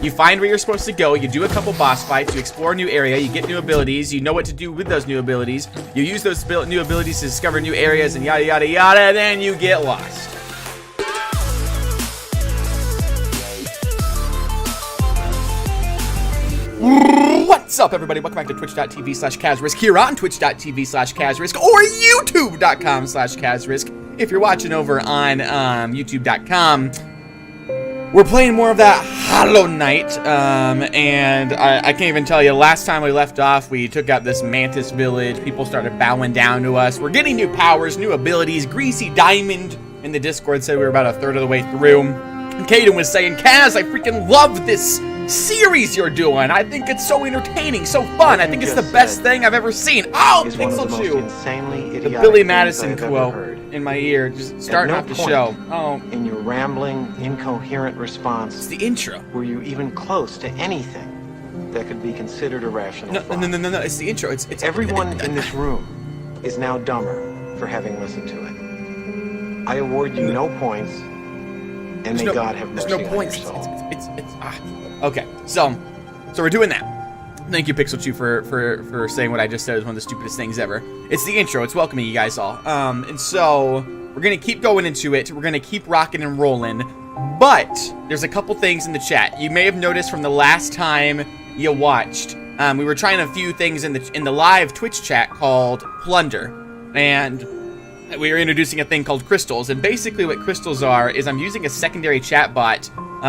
You find where you're supposed to go, you do a couple boss fights, you explore a new area, you get new abilities, you know what to do with those new abilities, you use those new abilities to discover new areas and yada yada yada, and then you get lost. What's up, everybody? Welcome back to twitch.tv/kazrisk, here on twitch.tv/kazrisk, or youtube.com/kazrisk. If you're watching over on youtube.com, we're playing more of that Hollow Knight, and I can't even tell you, last time we left off, we took out this Mantis village, people started bowing down to us, we're getting new powers, new abilities. Greasy Diamond in the Discord said we were about a third of the way through, and Caden was saying, Kaz, I freaking love this series you're doing. I think it's so entertaining, so fun. I think it's the best thing I've ever seen. Oh, Pixel Chew! The Billy Madison quote in my ear, just starting off the show. Oh, in your rambling, incoherent response, it's the intro. Were you even close to anything that could be considered a rational thought? No. It's the intro. It's everyone in this room is now dumber for having listened to it. I award you no points, and may God have mercy on your soul. Okay, so we're doing that. Thank you, Pixel Chew, for saying what I just said is one of the stupidest things ever. It's the intro. It's welcoming you guys all. And so we're gonna keep going into it. We're gonna keep rocking and rolling. But there's a couple things in the chat. You may have noticed from the last time you watched. We were trying a few things in the live Twitch chat called Plunder, and we were introducing a thing called crystals. And basically, what crystals are is I'm using a secondary chat bot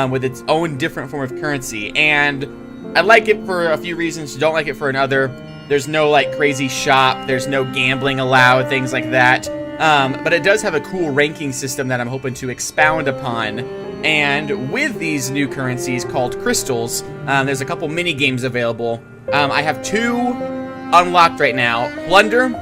with its own different form of currency, and I like it for a few reasons, don't like it for another. There's no like crazy shop, there's no gambling allowed, things like that, but it does have a cool ranking system that I'm hoping to expound upon. And with these new currencies called crystals, there's a couple mini games available. I have two unlocked right now, Plunder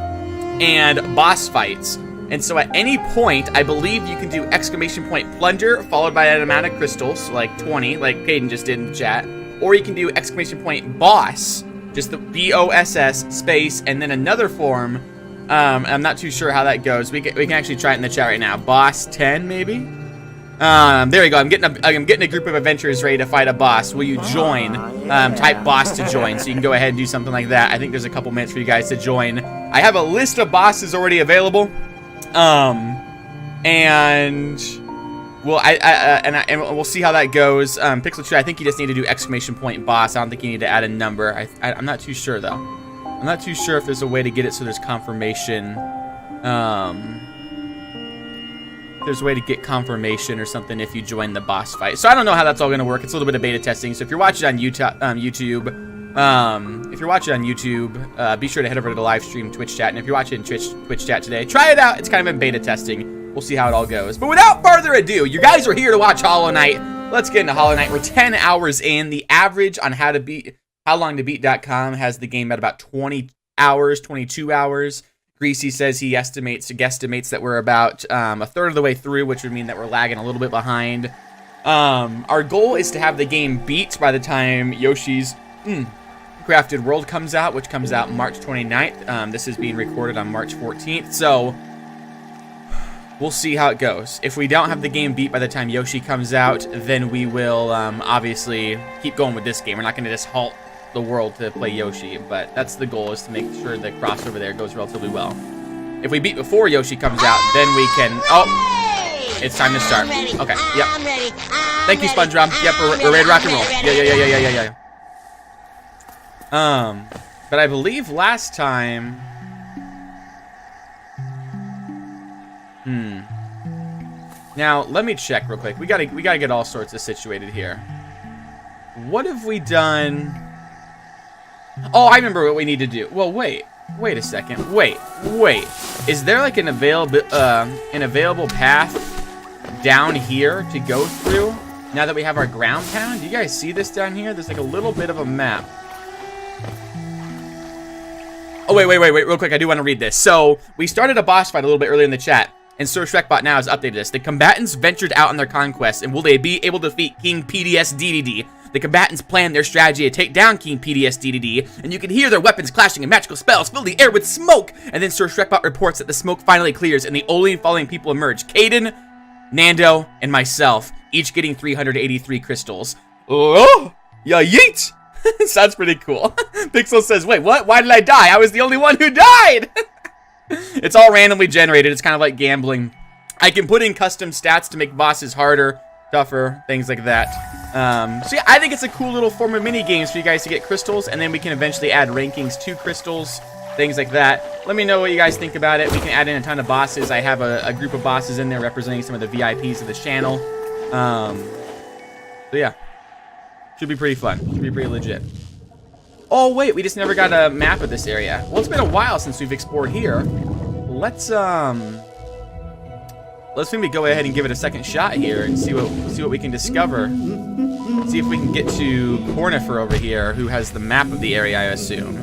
and boss fights. And so at any point, I believe you can do exclamation point plunder followed by an amount of crystals, like 20, like Caden just did in the chat. Or you can do exclamation point boss, just the B-O-S-S space, and then another form. I'm not too sure how that goes. We can actually try it in the chat right now. Boss 10, maybe? There we go. I'm getting a group of adventurers ready to fight a boss. Will you join? Type boss to join, so you can go ahead and do something like that. I think there's a couple minutes for you guys to join. I have a list of bosses already available. And well, and we'll see how that goes. Pixel Tree, I think you just need to do exclamation point boss. I don't think you need to add a number. I'm not too sure though. I'm not too sure if there's a way to get it so there's confirmation. There's a way to get confirmation or something if you join the boss fight. So I don't know how that's all gonna work. It's a little bit of beta testing. So if you're watching on YouTube, be sure to head over to the live stream Twitch chat. And if you're watching Twitch chat today, try it out. It's kind of in beta testing. We'll see how it all goes. But without further ado, you guys are here to watch Hollow Knight. Let's get into Hollow Knight. We're 10 hours in. The average on howlongtobeat.com has the game at about 20 hours, 22 hours. Greasy says he guesstimates that we're about a third of the way through, which would mean that we're lagging a little bit behind. Our goal is to have the game beat by the time Yoshi's Crafted World comes out, which comes out March 29th. This is being recorded on March 14th, so we'll see how it goes. If we don't have the game beat by the time Yoshi comes out, then we will obviously keep going with this game. We're not going to just halt the world to play Yoshi, but that's the goal, is to make sure the crossover there goes relatively well. If we beat before Yoshi comes out, then we can... Oh, it's time to start. Okay, yep. Thank you, SpongeBob. Yep, we're ready to rock and roll. Yeah. But I believe last time... Now, let me check real quick. We gotta get all sorts of situated here. What have we done? Oh, I remember what we need to do. Well, wait a second. Wait. Is there like an available path down here to go through? Now that we have our ground pound, do you guys see this down here? There's like a little bit of a map. Oh, wait, real quick. I do want to read this. So, we started a boss fight a little bit earlier in the chat, and Sir Shrekbot now has updated this. The combatants ventured out on their conquest, and will they be able to defeat King PDS DDD? The combatants planned their strategy to take down King PDS DDD, and you can hear their weapons clashing and magical spells fill the air with smoke. And then Sir Shrekbot reports that the smoke finally clears, and the only following people emerge. Caden, Nando, and myself, each getting 383 crystals. Oh! Yeah, yeet! Sounds pretty cool. Pixel says, wait, what? Why did I die? I was the only one who died! It's all randomly generated. It's kind of like gambling. I can put in custom stats to make bosses harder, tougher, things like that. So yeah, I think it's a cool little form of mini games for you guys to get crystals, and then we can eventually add rankings to crystals, things like that. Let me know what you guys think about it. We can add in a ton of bosses. I have a group of bosses in there representing some of the VIPs of the channel. So yeah, should be pretty fun. Should be pretty legit. Oh wait, we just never got a map of this area. Well, it's been a while since we've explored here. Let's maybe go ahead and give it a second shot here and see what we can discover. See if we can get to Cornifer over here, who has the map of the area, I assume.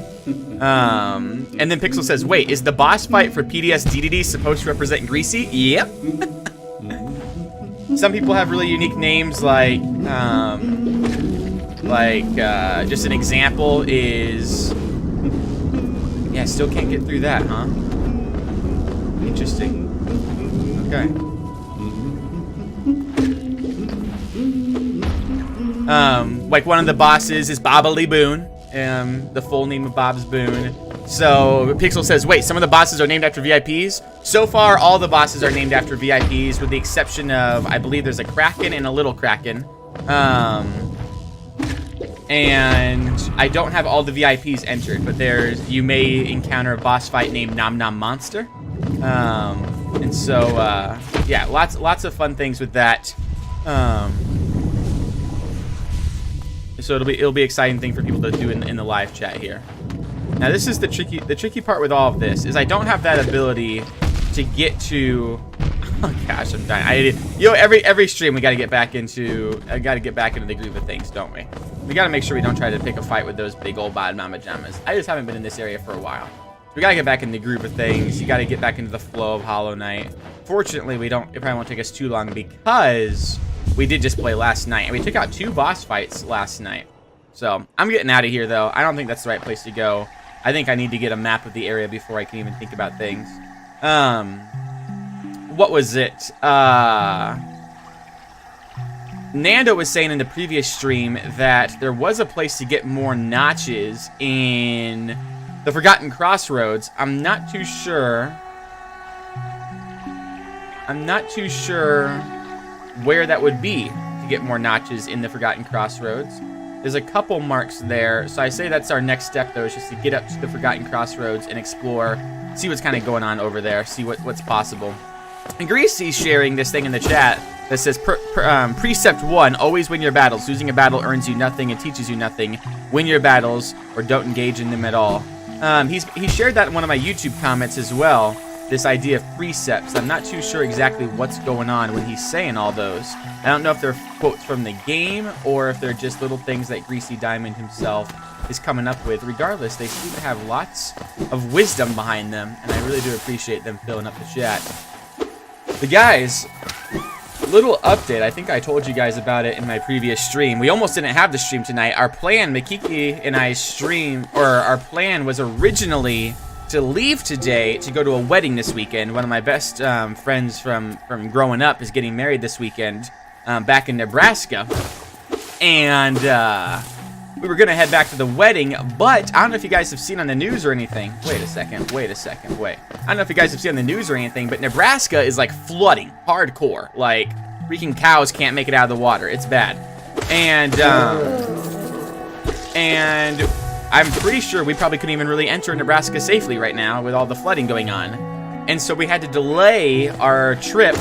And then Pixel says, wait, is the boss fight for PDS DDD supposed to represent Greasy? Yep. Some people have really unique names, like just an example is, yeah, still can't get through that, huh? Interesting. Okay. Like one of the bosses is Bobbly Boone, the full name of Bob's Boone. So Pixel says, wait, some of the bosses are named after VIPs? So far, all the bosses are named after VIPs, with the exception of, I believe there's a Kraken and a little Kraken. And I don't have all the VIPs entered, but you may encounter a boss fight named Nom Nom Monster. And so, yeah, lots of fun things with that. So it'll be exciting thing for people to do in the live chat here. Now this is the tricky part with all of this is I don't have that ability to get to. Oh gosh, I'm dying. Every stream we got to get back into. The groove of things, don't we? We got to make sure we don't try to pick a fight with those big old bad mama jammas. I just haven't been in this area for a while. We gotta get back in the groove of things. You gotta get back into the flow of Hollow Knight. Fortunately, it probably won't take us too long because we did just play last night. And we took out 2 boss fights last night. So, I'm getting out of here, though. I don't think that's the right place to go. I think I need to get a map of the area before I can even think about things. What was it? Nando was saying in the previous stream that there was a place to get more notches in the Forgotten Crossroads. I'm not too sure where that would be to get more notches in the Forgotten Crossroads. There's a couple marks there, so I say that's our next step, though, is just to get up to the Forgotten Crossroads and explore, see what's kind of going on over there, see what's possible. And Greasy's sharing this thing in the chat that says, Precept 1, always win your battles. Losing a battle earns you nothing and teaches you nothing. Win your battles or don't engage in them at all. He shared that in one of my YouTube comments as well, this idea of precepts. I'm not too sure exactly what's going on when he's saying all those. I don't know if they're quotes from the game or if they're just little things that Greasy Diamond himself is coming up with. Regardless, they seem to have lots of wisdom behind them, and I really do appreciate them filling up the chat. The guys, little update. I think I told you guys about it in my previous stream. We almost didn't have the stream tonight. Our plan, Mikiki and I's stream, or our plan was originally to leave today to go to a wedding this weekend. One of my best friends from growing up is getting married this weekend back in Nebraska. And we were going to head back to the wedding, but I don't know if you guys have seen on the news or anything. Wait a second. I don't know if you guys have seen on the news or anything, but Nebraska is like flooding hardcore. Like freaking cows can't make it out of the water. It's bad. And I'm pretty sure we probably couldn't even really enter Nebraska safely right now with all the flooding going on. And so we had to delay our trip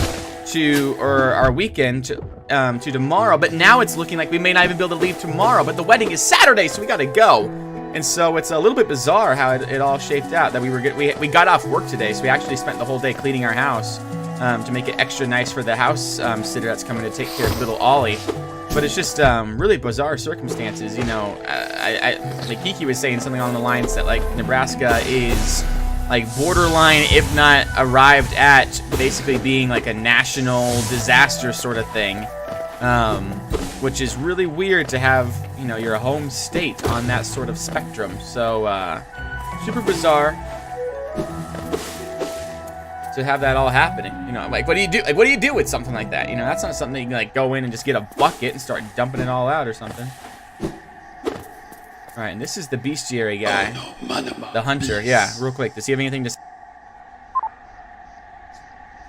or our weekend to tomorrow. But now it's looking like we may not even be able to leave tomorrow. But the wedding is Saturday, so we got to go. And so it's a little bit bizarre how it all shaped out. That we got off work today, so we actually spent the whole day cleaning our house to make it extra nice for the house sitter that's coming to take care of little Ollie. But it's just really bizarre circumstances, you know. Like Kiki was saying something along the lines that like Nebraska is like borderline, if not arrived at, basically being like a national disaster sort of thing, which is really weird to have, you know, your home state on that sort of spectrum. So super bizarre to have that all happening. You know, like what do you do? Like what do you do with something like that? You know, that's not something you can like go in and just get a bucket and start dumping it all out or something. Alright, and this is the bestiary guy. The hunter, yeah, real quick. Does he have anything to say?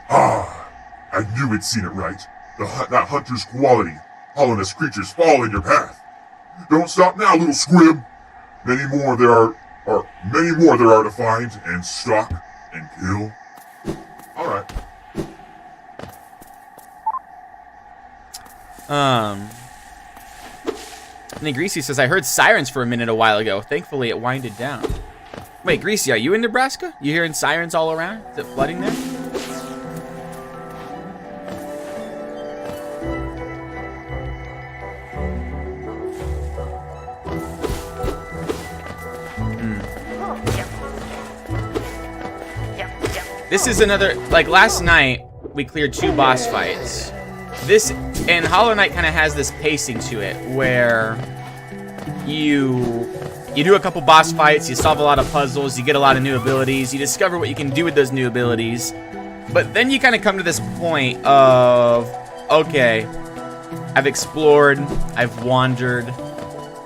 Ah, I knew it'd seen it right. That hunter's quality. Hollowness creatures fall in your path. Don't stop now, little squib. Many more there are to find and stalk and kill. Alright. And then Greasy says, I heard sirens for a minute a while ago. Thankfully, it winded down. Wait, Greasy, are you in Nebraska? You hearing sirens all around? Is it flooding there? This is another, like last night, we cleared 2 boss fights. This, and Hollow Knight kind of has this pacing to it, where you do a couple boss fights, you solve a lot of puzzles, you get a lot of new abilities, you discover what you can do with those new abilities, but then you kind of come to this point of, okay, I've explored, I've wandered,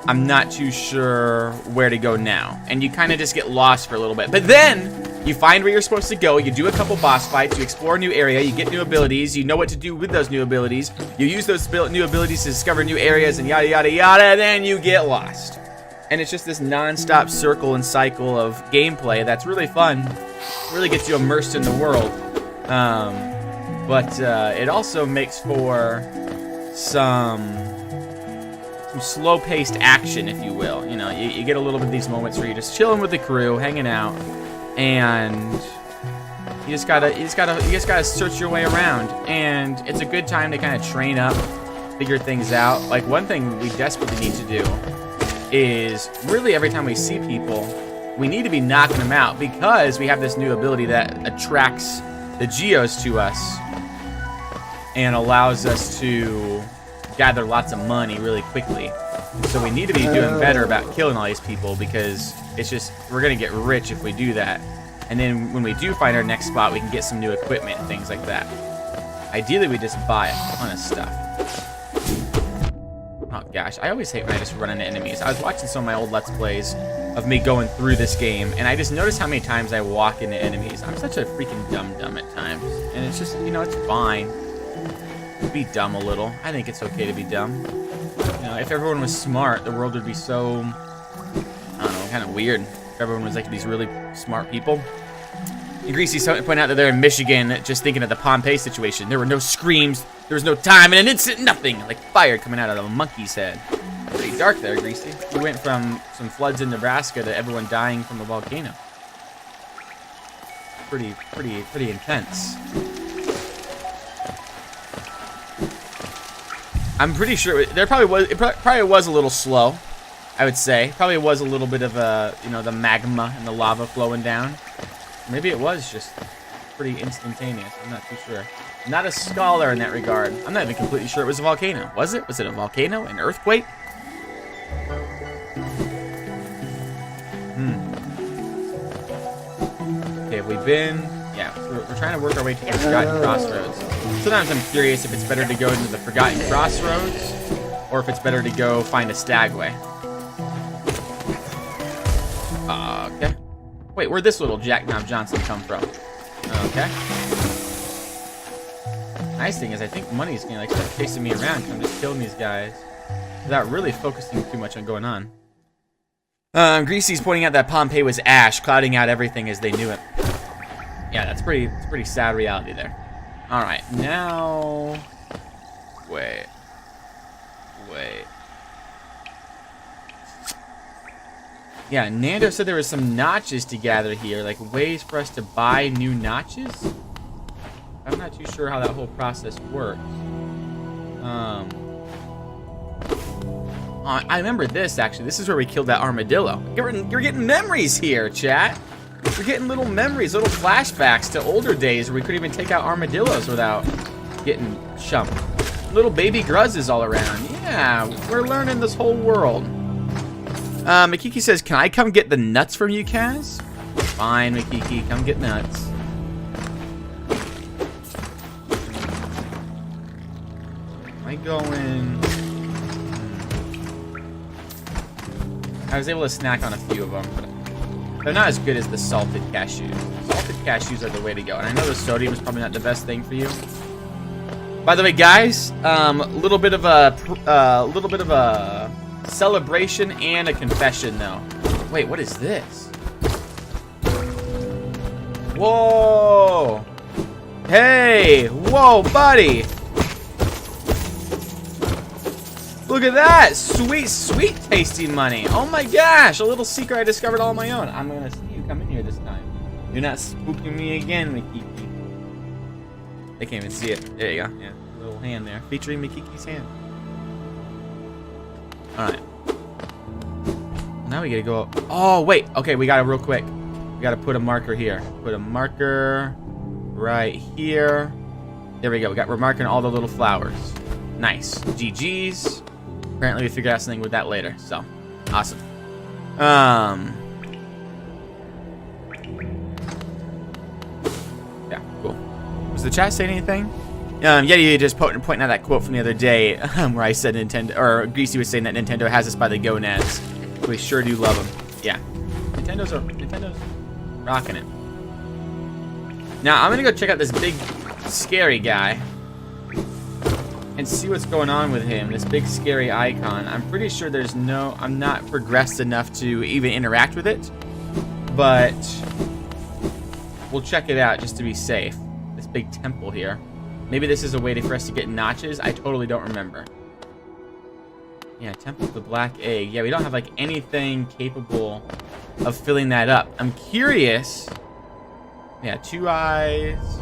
I'm not too sure where to go now, and you kind of just get lost for a little bit, but then you find where you're supposed to go, you do a couple boss fights, you explore a new area, you get new abilities, you know what to do with those new abilities, you use those new abilities to discover new areas, and yada yada yada, and then you get lost. And it's just this non-stop circle and cycle of gameplay that's really fun, really gets you immersed in the world. But it also makes for some slow-paced action, if you will. You know, you get a little bit of these moments where you're just chilling with the crew, hanging out, and you just gotta search your way around, and it's a good time to kind of train up, figure things out. Like, one thing we desperately need to do is really every time we see people, we need to be knocking them out, because we have this new ability that attracts the geos to us and allows us to gather lots of money really quickly. So we need to be doing better about killing all these people, because it's just, we're gonna get rich if we do that. And then when we do find our next spot, we can get some new equipment and things like that. Ideally, we just buy a ton of stuff. Oh gosh, I always hate when I just run into enemies. I was watching some of my old Let's Plays of me going through this game, and I just noticed how many times I walk into enemies. I'm such a freaking dum-dum at times. And it's just, you know, it's fine. Be dumb a little. I think it's okay to be dumb. You know, if everyone was smart, the world would be so, I don't know, kind of weird. If everyone was like these really smart people. And Greasy pointed out that they're in Michigan, just thinking of the Pompeii situation. There were no screams, there was no time, and an instant nothing, like fire coming out of a monkey's head. Pretty dark there, Greasy. We went from some floods in Nebraska to everyone dying from a volcano. Pretty intense. I'm pretty sure it probably was a little slow, I would say. Probably was a little bit of a, you know, the magma and the lava flowing down. Maybe it was just pretty instantaneous. I'm not too sure. I'm not a scholar in that regard. I'm not even completely sure it was a volcano. Was it? Was it a volcano? An earthquake? Okay, have we been? Yeah, we're trying to work our way to the Forgotten Crossroads. Sometimes I'm curious if it's better to go into the Forgotten Crossroads, or if it's better to go find a Stagway. Okay. Wait, where'd this little Jackknob Johnson come from? Okay. Nice thing is, I think money's gonna like start chasing me around because I'm just killing these guys without really focusing too much on going on. Greasy's pointing out that Pompeii was ash, clouding out everything as they knew it. Yeah, it's pretty sad reality there. Alright, now... Wait. Yeah, Nando said there were some notches to gather here, like ways for us to buy new notches? I'm not too sure how that whole process works. I remember this, actually. This is where we killed that armadillo. You're getting memories here, chat. You're getting little memories, little flashbacks to older days where we couldn't even take out armadillos without getting chumped. Little baby gruzzes all around. Yeah, we're learning this whole world. Makiki says, can I come get the nuts from you, Kaz? Fine, Makiki, come get nuts. Am I going... I was able to snack on a few of them, but they're not as good as the salted cashews. Salted cashews are the way to go. And I know the sodium is probably not the best thing for you. By the way, guys, little bit of a celebration and a confession, though. Wait, what is this? Whoa! Hey! Whoa, buddy! Look at that! Sweet, sweet tasting money! Oh my gosh! A little secret I discovered all on my own. I'm gonna see you come in here this time. You're not spooking me again, Mikiki. They can't even see it. There you go. Yeah, a little hand there. Featuring Mikiki's hand. Alright. Now we gotta go up. Oh, wait! Okay, we gotta real quick. We gotta put a marker here. Put a marker right here. There we go. We're marking all the little flowers. Nice. GG's. Apparently we figured out something with that later. So, awesome. Yeah, cool. Was the chat saying anything? Yeti just pointing out that quote from the other day where I said Nintendo, or Greasy was saying that Nintendo has us by the gonads. We sure do love them. Yeah. Nintendo's rocking it. Now, I'm gonna go check out this big, scary guy and see what's going on with him. This big, scary icon. I'm pretty sure I'm not progressed enough to even interact with it, but we'll check it out just to be safe. This big temple here. Maybe this is a way for us to get notches. I totally don't remember. Yeah, Temple of the Black Egg. Yeah, we don't have like anything capable of filling that up. I'm curious. Yeah, 2 eyes.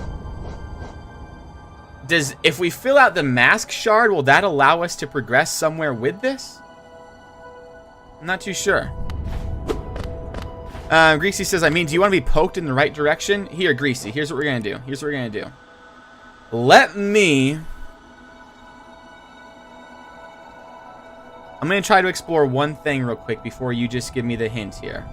If we fill out the mask shard, will that allow us to progress somewhere with this? I'm not too sure. Greasy says, do you want to be poked in the right direction? Here, Greasy, here's what we're going to do. I'm going to try to explore one thing real quick before you just give me the hint here.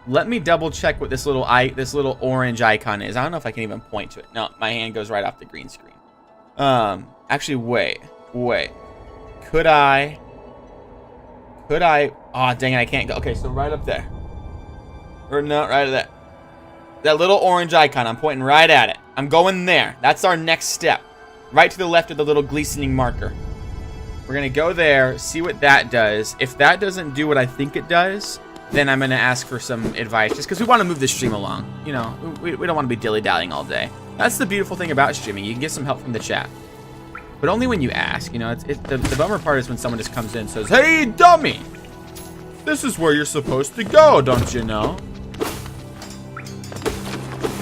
Let me double check what this little orange icon is. I don't know if I can even point to it. No, my hand goes right off the green screen. Actually, wait. Could I? Oh, dang it, I can't go. Okay, so right up there. Or no, right there. That little orange icon, I'm pointing right at it. I'm going there. That's our next step. Right to the left of the little glistening marker. We're going to go there, see what that does. If that doesn't do what I think it does, then I'm going to ask for some advice. Just because we want to move the stream along. You know, we don't want to be dilly-dallying all day. That's the beautiful thing about streaming. You can get some help from the chat. But only when you ask. You know, the bummer part is when someone just comes in and says, "Hey, dummy! This is where you're supposed to go, don't you know?"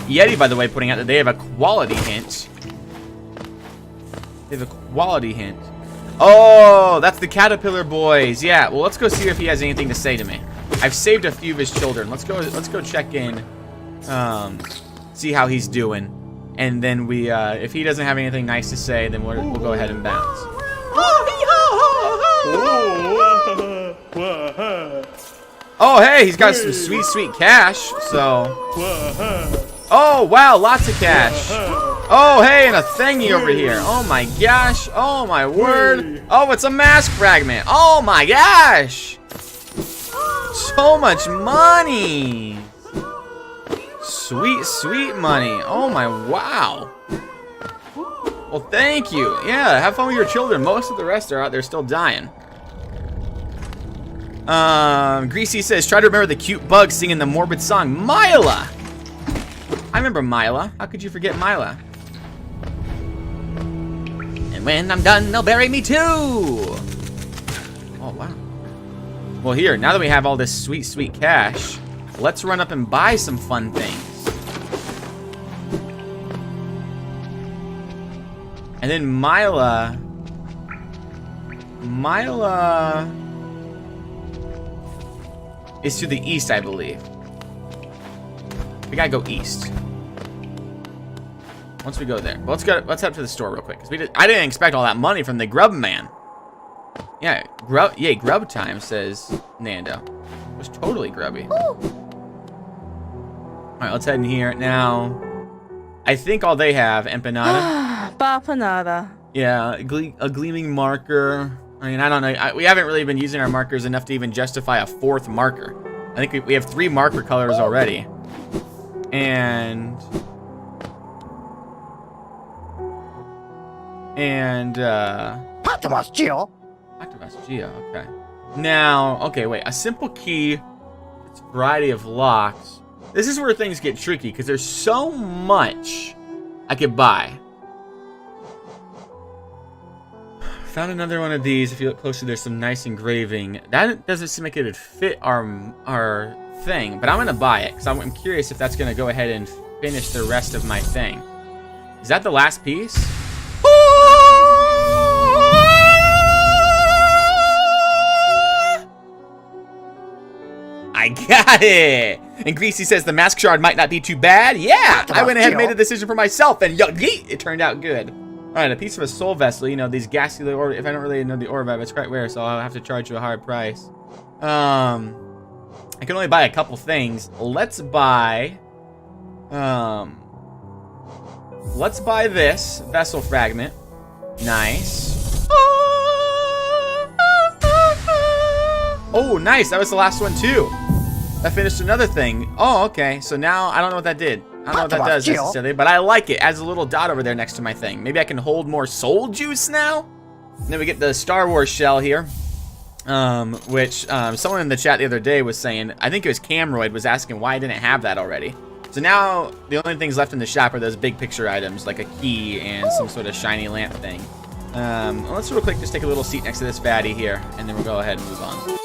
Yeti, by the way, putting out that they have a quality hint. Oh, that's the Caterpillar Boys. Yeah, well, let's go see if he has anything to say to me. I've saved a few of his children. Let's go check in, see how he's doing, and then if he doesn't have anything nice to say, then we'll go ahead and bounce. Oh, hey, he's got some sweet cash. So, oh wow, lots of cash. Oh, hey, and a thingy over here. Oh my gosh. Oh my word. Oh, it's a mask fragment. Oh my gosh. So much money. Sweet money. Oh my, wow. Well, thank you. Yeah, have fun with your children. Most of the rest are out there still dying. Greasy says, try to remember the cute bug singing the morbid song. Mila. I remember Mila. How could you forget Mila? And when I'm done, they'll bury me too. Oh, wow. Well, here, now that we have all this sweet cash, let's run up and buy some fun things. And then Mila is to the east, I believe. We gotta go east. Once we go there, let's head to the store real quick. Cause I didn't expect all that money from the grub man. Yeah, grub time, says Nando. It was totally grubby. All right, let's head in here now. I think all they have empanada. Empanada. Yeah, a gleaming marker. I mean, I don't know. We haven't really been using our markers enough to even justify a 4th marker. I think we have 3 marker colors already. Octopus Geo. Octopus Geo, okay. Now, okay, wait. A simple key. It's a variety of locks. This is where things get tricky because there's so much I could buy. Found another one of these. If you look closely, there's some nice engraving. That doesn't seem like it would fit our thing, but I'm gonna buy it because I'm curious if that's gonna go ahead and finish the rest of my thing. Is that the last piece? I got it! And Greasy says the mask shard might not be too bad. Yeah! I went ahead and made a decision for myself, and yeet, it turned out good. Alright, a piece of a soul vessel. You know, these ghastly ore. If I don't really know the ore vibe, it's quite rare, so I'll have to charge you a higher price. I can only buy a couple things. Let's buy this vessel fragment. Nice. Oh, nice. That was the last one, too. That finished another thing. Oh, okay. So now I don't know what that did. I don't know what that does necessarily, but I like it. It adds a little dot over there next to my thing. Maybe I can hold more soul juice now? And then we get the Star Wars shell here. Which someone in the chat the other day was saying, I think it was Camroid, was asking why I didn't have that already. So now the only things left in the shop are those big picture items, like a key and some sort of shiny lamp thing. Let's real quick just take a little seat next to this baddie here, and then we'll go ahead and move on.